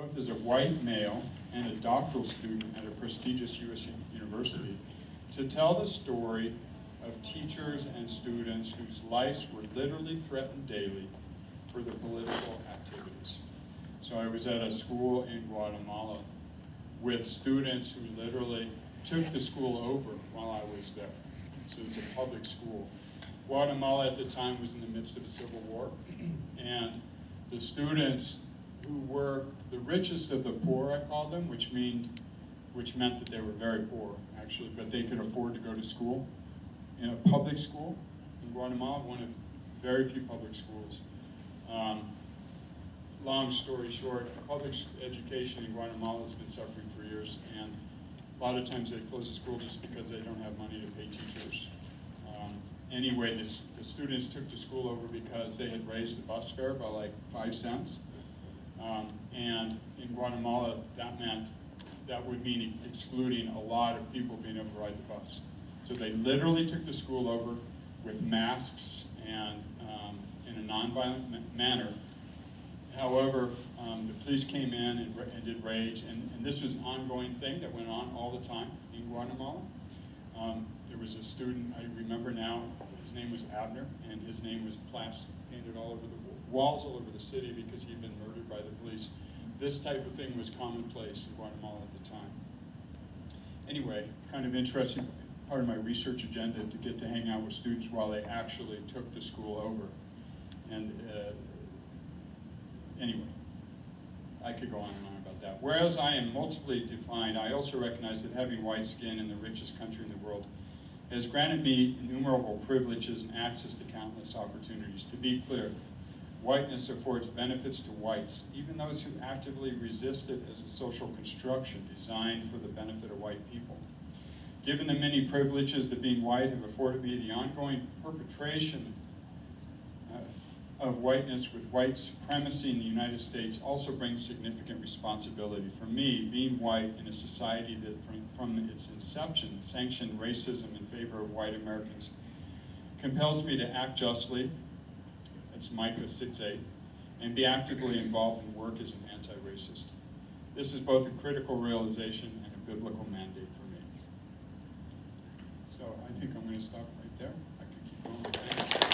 both as a white male and a doctoral student at a prestigious U.S. university, to tell the story of teachers and students whose lives were literally threatened daily for their political activities. So I was at a school in Guatemala with students who literally took the school over while I was there. So it's a public school. Guatemala at the time was in the midst of a civil war, and the students who were the richest of the poor, I called them, which meant that they were very poor, actually, but they could afford to go to school. In a public school in Guatemala, one of very few public schools. Long story short, public education in Guatemala has been suffering for years, and a lot of times they close the school just because they don't have money to pay teachers. Anyway, the students took the school over because they had raised the bus fare by like 5 cents. And in Guatemala, that would mean excluding a lot of people being able to ride the bus. So they literally took the school over with masks and in a nonviolent manner. However, the police came in and did raids, and this was an ongoing thing that went on all the time in Guatemala. There was a student, I remember now, his name was Abner, and his name was painted all over the walls all over the city because he'd been murdered by the police. This type of thing was commonplace in Guatemala at the time. Anyway, kind of interesting part of my research agenda to get to hang out with students while they actually took the school over. And anyway, I could go on and on about that. Whereas I am multiply defined, I also recognize that having white skin in the richest country in the world has granted me innumerable privileges and access to countless opportunities. To be clear, whiteness affords benefits to whites, even those who actively resist it as a social construction designed for the benefit of white people. Given the many privileges that being white have afforded me, the ongoing perpetration of whiteness with white supremacy in the United States also brings significant responsibility. For me, being white in a society that from its inception sanctioned racism in favor of white Americans compels me to act justly, that's Micah 6:8, and be actively involved in work as an anti-racist. This is both a critical realization and a biblical mandate for me. So I think I'm going to stop right there. I could keep going. Thanks.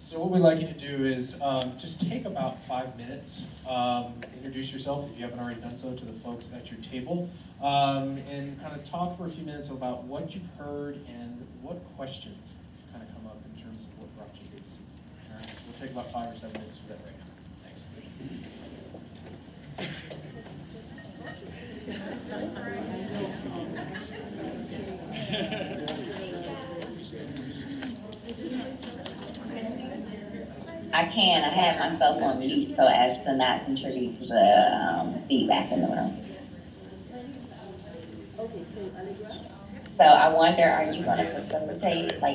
So what we'd like you to do is just take about 5 minutes, introduce yourself if you haven't already done so to the folks at your table, and kind of talk for a few minutes about what you've heard and what questions kind of come up in terms of what brought you here this evening. All right, so we'll take about 5 or 7 minutes to do that right now. I have myself on mute so as to not contribute to the feedback in the room. So I wonder, are you going to facilitate, like,